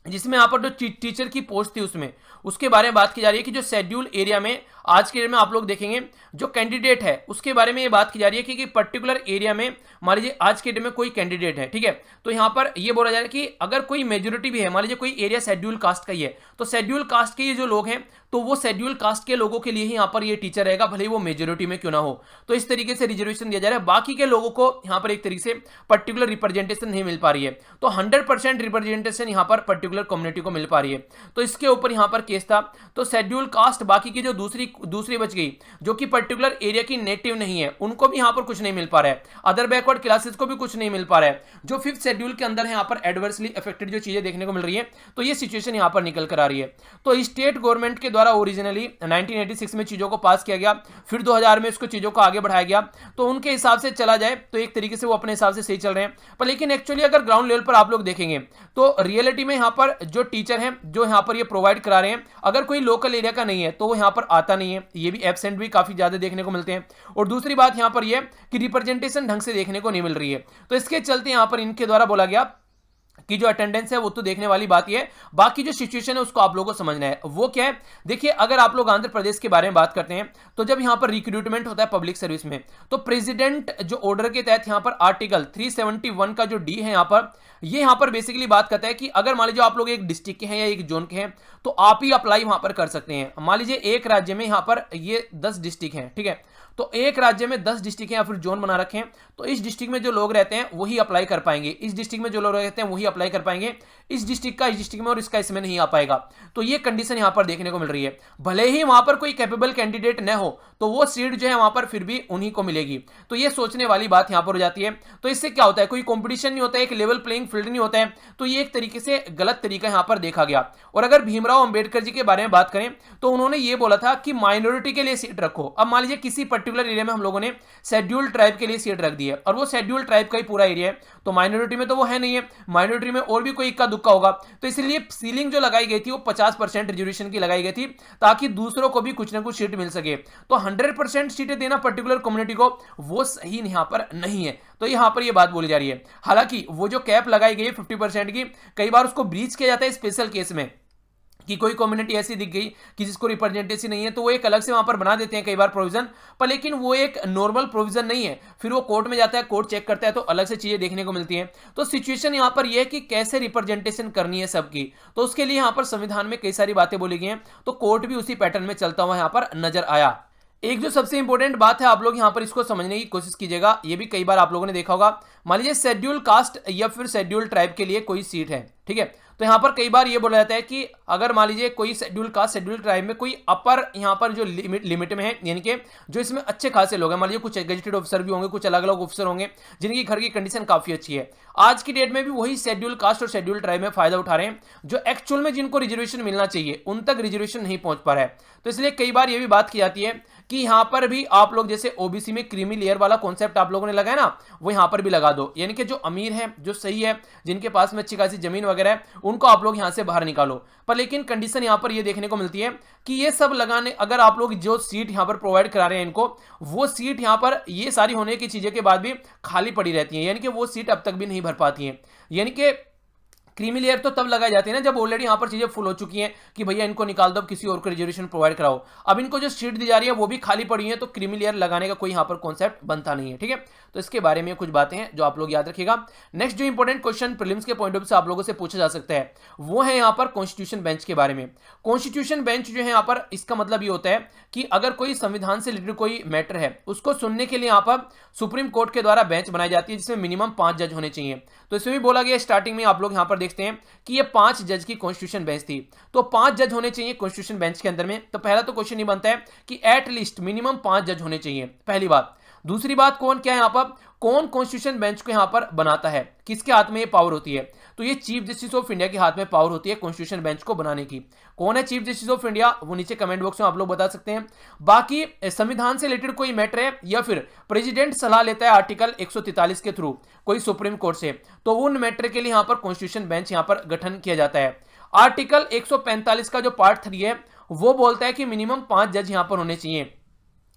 जिसमें यहां पर जो टीचर की पोस्ट थी उसके बारे में बात की जा रही है कि जो शेड्यूल एरिया में आज के डेट में आप लोग देखेंगे जो कैंडिडेट है उसके बारे में ये बात की जा रही है कि पर्टिकुलर एरिया में मान लीजिए आज के डेट में कोई कैंडिडेट है, ठीक है, तो यहां पर ये बोला जा रहा है कि अगर कोई मेजोरिटी भी है, मान लीजिए कोई एरिया शेड्यूल कास्ट का ही है, तो शेड्यूल कास्ट के ये जो लोग हैं तो वो शेड्यूल कास्ट के लोगों के लिए ही यहां पर ये टीचर रहेगा, भले ही वो मेजोरिटी में क्यों ना हो। तो इस तरीके से रिजर्वेशन दिया जा रहा है, बाकी के लोगों को यहां पर एक तरीके से पर्टिकुलर रिप्रेजेंटेशन नहीं मिल पा रही है। तो 100% रिप्रेजेंटेशन यहां पर पर्टिकुलर कम्युनिटी को मिल पा रही है। तो इसके ऊपर यहां पर केस था। तो शेड्यूल कास्ट बाकी की जो दूसरी बच गई जो कि पर्टिकुलर एरिया की नेटिव नहीं है, उनको भी यहां पर कुछ नहीं मिल पा रहा है, अदर बैकवर्ड क्लासेस को भी कुछ नहीं मिल पा रहा है, जो 5th शेड्यूल के अंदर है यहां पर एडवर्सली अफेक्टेड जो चीजें देखने को मिल रही है। तो ये सिचुएशन यहां पर निकल कर आ रही है। तो स्टेट गवर्नमेंट के द्वारा ओरिजिनली 1986 में चीजों को पास किया गया, फिर 2000 में इसको चीजों को आगे बढ़ाया गया। तो उनके हिसाब से चला जाए तो एक तरीके से वो अपने हिसाब से सही चल रहे हैं। पर लेकिन एक्चुअली अगर ग्राउंड लेवल पर आप लोग देखेंगे तो रियलिटी में यहां पर जो टीचर हैं जो यहां पर ये प्रोवाइड करा रहे हैं, अगर कोई लोकल एरिया का नहीं है तो वो यहां पर आता नहीं है, ये भी एब्सेंट भी काफी ज्यादा देखने को मिलते हैं। और दूसरी बात यहां पर ये कि रिप्रेजेंटेशन ढंग से देखने को नहीं मिल रही है। तो इसके चलते यहां पर इनके द्वारा बोला गया कि जो अटेंडेंस है वो तो देखने वाली बात ये है, बाकी जो सिचुएशन है उसको आप लोगों को समझना है। वो क्या है, देखिए अगर आप लोग आंध्र प्रदेश के बारे में बात करते हैं तो जब यहां पर रिक्रूटमेंट होता है पब्लिक सर्विस में, तो प्रेसिडेंट जो ऑर्डर के तहत यहां पर आर्टिकल 371 का जो डी है यहां पर बेसिकली बात करता है कि अगर मान लीजिए आप लोग एक डिस्ट्रिक्ट के हैं या एक जोन के हैं तो आप ही अप्लाई वहां पर कर सकते हैं। मान लीजिए एक राज्य में यहां पर ये 10 डिस्ट्रिक्ट हैं, ठीक है, तो एक राज्य में 10 डिस्ट्रिक्ट हैं या फिर जोन बना रखे हैं, तो इस डिस्ट्रिक्ट में जो लोग रहते हैं वही अप्लाई कर पाएंगे, इस डिस्ट्रिक्ट में जो लोग रहते हैं वही अप्लाई कर पाएंगे। इस डिस्ट्रिक्ट का इस डिस्ट्रिक्ट में और इसका इसमें नहीं आ पाएगा। तो ये कंडीशन यहां पर देखने को मिल रही है। भले ही वहां पर कोई कैपेबल कैंडिडेट न हो तो वो सीट जो है वहां पर फिर भी उन्हीं को मिलेगी। तो ये सोचने वाली बात यहां पर हो जाती है। तो इससे क्या होता है, कोई कंपटीशन नहीं होता है, एक लेवल प्लेइंग फील्ड नहीं होता है। तो ये एक तरीके से गलत तरीका यहां पर देखा गया। और अगर भीमराव अंबेडकर जी के बारे में बात करें तो उन्होंने ये बोला था कि माइनॉरिटी के लिए सीट रखो। अब मान लीजिए किसी पर्टिकुलर एरिया में हम लोगों ने शेड्यूल्ड ट्राइब के लिए सीट रख दी है और वो शेड्यूल्ड ट्राइब का ही पूरा एरिया है, तो माइनॉरिटी में तो वो है नहीं है, माइनॉरिटी में और भी कोई इक्का दुक्का होगा। तो इसलिए सीलिंग जो लगाई गई थी वो 50% रिजर्वेशन की लगाई गई थी ताकि दूसरों को भी कुछ ना कुछ सीट मिल सके। तो 100% सीटें देना पर्टिकुलर कम्युनिटी को वो सही यहां पर नहीं है। तो यहां पर ये बात बोली जा रही है। हालांकि वो जो कैप लगाई गई है 50% की, कई बार उसको ब्रीच किया जाता है स्पेशल केस में कि कोई कम्युनिटी ऐसी दिख गई कि जिसको रिप्रेजेंटेशन नहीं है तो वो एक अलग से वहां पर बना देते हैं कई बार प्रोविजन पर, लेकिन वो एक नॉर्मल प्रोविजन नहीं है। फिर वो कोर्ट में जाता है, कोर्ट चेक करता है तो अलग से चीजें देखने को मिलती हैं। तो सिचुएशन यहां पर यह है कि कैसे रिप्रेजेंटेशन करनी है सबकी, तो उसके लिए यहां पर संविधान में कई सारी बातें बोली गई हैं। तो कोर्ट भी उसी पैटर्न में चलता हुआ यहां पर नजर आया। एक जो सबसे इंपॉर्टेंट बात है, आप लोग यहां पर इसको समझने की कोशिश कीजिएगा, ये भी कई बार आप लोगों ने देखा होगा। मान लीजिए शेड्यूल कास्ट या फिर शेड्यूल ट्राइब के लिए कोई सीट है, ठीक है, तो यहां पर कई बार ये बोला जाता है कि अगर मान लीजिए कोई शेड्यूल कास्ट शेड्यूल ट्राइब में कोई अपर यहां पर जो लिमिट में है, यानी कि जो इसमें अच्छे खासे लोग हैं, मान लीजिए कुछ गजेटेड ऑफिसर भी होंगे, कुछ अलग अलग ऑफिसर होंगे जिनकी घर की कंडीशन काफी अच्छी है। आज की डेट में भी वही शेड्यूल कास्ट और शेड्यूल ट्राइब में फायदा उठा रहे हैं, जो एक्चुअल में जिनको रिजर्वेशन मिलना चाहिए उन तक रिजर्वेशन नहीं पहुंच पा रहा है। तो इसलिए कई बार ये भी बात की जाती है कि यहां पर भी आप लोग जैसे ओबीसी में क्रीमी लेयर वाला कॉन्सेप्ट आप लोगों ने लगाया ना, वो यहां पर भी लगा दो। यानी कि जो अमीर है, जो सही है, जिनके पास में अच्छी खासी जमीन वगैरह है, उनको आप लोग यहां से बाहर निकालो। पर लेकिन कंडीशन यहां पर ये देखने को मिलती है कि ये सब लगाने, अगर आप लोग जो सीट यहां पर प्रोवाइड करा रहे हैं इनको, वो सीट यहां पर ये सारी होने की चीजें के बाद भी खाली पड़ी रहती है, यानी कि वो सीट अब तक भी नहीं भर पाती है। यानी कि क्रीमी लेयर तो तब लगाई जाती है ना जब ऑलरेडी यहां पर चीजें फुल हो चुकी हैं कि भैया इनको निकाल दो, किसी और को रिजर्वेशन प्रोवाइड कराओ। अब इनको जो सीट दी जा रही है वो भी खाली पड़ी है, तो क्रीमी लेयर लगाने का कोई यहां पर कॉन्सेप्ट बनता नहीं है, ठीक है। तो इसके बारे में कुछ बातें हैं जो आप लोग याद रखिएगा। नेक्स्ट जो इंपॉर्टेंट क्वेश्चन प्रीलिम्स के पॉइंट ऑफ व्यू से आप लोगों से पूछा जा सकता है वो है यहां पर कॉन्स्टिट्यूशन बेंच के बारे में। कॉन्स्टिट्यूशन बेंच जो है यहां पर, इसका मतलब ये होता है कि अगर कोई संविधान से रिलेटेड कोई मैटर है उसको सुनने के लिए यहां पर सुप्रीम कोर्ट के द्वारा बेंच बनाई जाती है, जिसमें मिनिमम 5 जज होने चाहिए। तो इसमें भी बोला गया स्टार्टिंग में, आप लोग यहां पर देखते हैं कि ये 5 जज की कॉन्स्टिट्यूशन बेंच थी, तो 5 जज होने चाहिए कॉन्स्टिट्यूशन बेंच के अंदर में। तो पहला तो क्वेश्चन ये बनता है कि एटलीस्ट मिनिमम 5 जज होने चाहिए, पहली बात। दूसरी बात, कौन क्या है यहां पर, कौन कॉन्स्टिट्यूशन बेंच को यहां पर बनाता है, किसके हाथ में ये पावर होती है, तो ये चीफ जस्टिस ऑफ इंडिया के हाथ में पावर होती है कॉन्स्टिट्यूशन बेंच को बनाने की। कौन है चीफ जस्टिस ऑफ इंडिया, वो नीचे कमेंट बॉक्स में आप लोग बता सकते हैं। बाकी संविधान से रिलेटेड कोई मैटर है या फिर प्रेसिडेंट सलाह लेता है आर्टिकल 143 के थ्रू कोई सुप्रीम कोर्ट से, तो उन मैटर के लिए यहां पर कॉन्स्टिट्यूशन बेंच यहां पर गठन किया जाता है। आर्टिकल 145 का जो पार्ट 3 है वो बोलता है कि मिनिमम 5 जज यहां पर होने चाहिए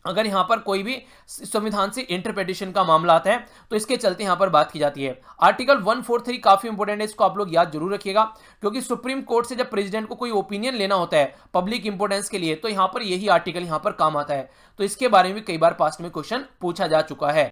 अगर यहां पर कोई भी संविधान से इंटरप्रिटेशन का मामला आता है, तो इसके चलते यहां पर बात की जाती है। आर्टिकल 143 काफी इंपॉर्टेंट है, इसको आप लोग याद जरूर रखिएगा, क्योंकि सुप्रीम कोर्ट से जब प्रेसिडेंट को कोई ओपिनियन लेना होता है पब्लिक इंपोर्टेंस के लिए, तो यहां पर यही आर्टिकल यहां पर काम आता है। तो इसके बारे में कई बार पास्ट में क्वेश्चन पूछा जा चुका है।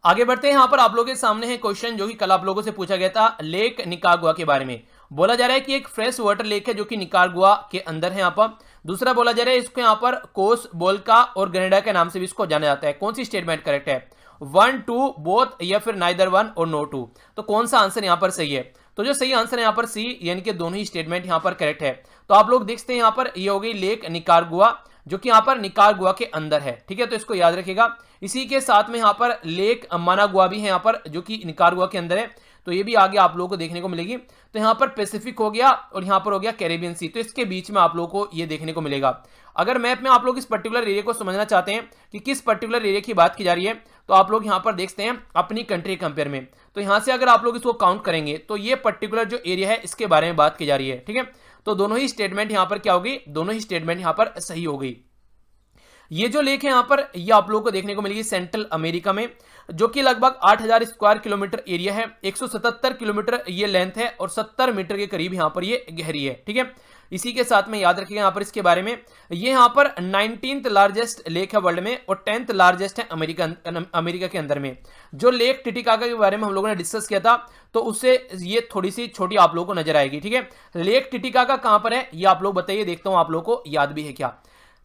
आगे बढ़ते हैं, यहां पर आप लोगों के सामने है क्वेश्चन जो कि कल आप लोगों से पूछा गया था, लेक निकारागुआ के बारे में। बोला जा रहा है कि एक फ्रेश वाटर लेक है जो कि निकारागुआ के अंदर है। यहां पर दूसरा बोला जा रहा है इसको यहां पर कोस बोल्का और ग्रेनेडा के नाम से भी इसको जाना जाता है। कौन सी स्टेटमेंट करेक्ट है, 1 2 बोथ या फिर नाइदर 1 और नो 2, तो कौन सा आंसर यहां पर सही है, तो जो सही आंसर है यहां पर सी, यानी कि दोनों ही स्टेटमेंट यहां पर करेक्ट है। तो आप लोग देखते हैं यहां पर ये हो गई लेक निकारागुआ जो कि यहां पर निकारागुआ के अंदर है, ठीक है, तो इसको याद रखिएगा। इसी के साथ में यहां पर लेक मानागुआ भी है यहां पर जो कि निकारागुआ के अंदर है, तो ये भी आगे आप लोगों को देखने को मिलेगी। तो यहां पर पैसिफिक हो गया और यहां पर हो गया कैरेबियन सी, तो इसके बीच में आप लोगों को ये देखने को मिलेगा। अगर मैप में आप लोग इस पर्टिकुलर एरिया को समझना चाहते हैं कि किस पर्टिकुलर एरिया की बात की जा रही है, तो आप लोग यहां पर देखते हैं अपनी कंट्री कंपेयर में। तो यहां से अगर आप लोग इसको काउंट करेंगे तो ये पर्टिकुलर जो एरिया है इसके बारे में बात की जा रही है, ठीक है। तो दोनों ही स्टेटमेंट यहां पर क्या होगी, दोनों ही स्टेटमेंट यहां पर सही हो गई। ये जो लेक है यहां पर, ये आप लोगों को देखने को मिलेगी सेंट्रल अमेरिका में, जो कि लगभग 8000 स्क्वायर किलोमीटर एरिया है, 177 किलोमीटर ये लेंथ है और 70 मीटर के करीब यहां पर ये गहरी है, ठीक है। इसी के साथ में याद रखिएगा यहां पर इसके बारे में, ये यहां पर 19th लार्जेस्ट लेक है वर्ल्ड में और 10th लार्जेस्ट है अमेरिका के अंदर में। जो लेक टिटिकाका के बारे में हम लोगों ने डिस्कस किया था, तो उससे ये थोड़ी सी छोटी आप लोगों को नजर आएगी, ठीक है। लेक टिटिकाका कहां पर है ये आप लोग बताइए, देखता हूं आप लोगों को याद भी है क्या।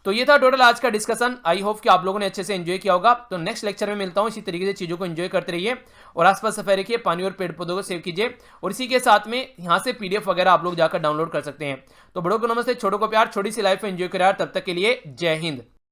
तो ये था टोटल आज का डिस्कशन। आई होप कि आप लोगों ने अच्छे से एंजॉय किया होगा। तो नेक्स्ट लेक्चर में मिलता हूँ। इसी तरीके से चीज़ों को एंजॉय करते रहिए और आसपास सफाई रखिए, पानी और पेड़ पौधों को सेव कीजिए। और इसी के साथ में यहाँ से PDF वगैरह आप लोग जाकर डाउनलोड कर सकते हैं। तो बड़ों को नमस्ते, छोटों को प्यार, छोटी सी लाइफ में एंजॉय करें। तब तक के लिए जय हिंद।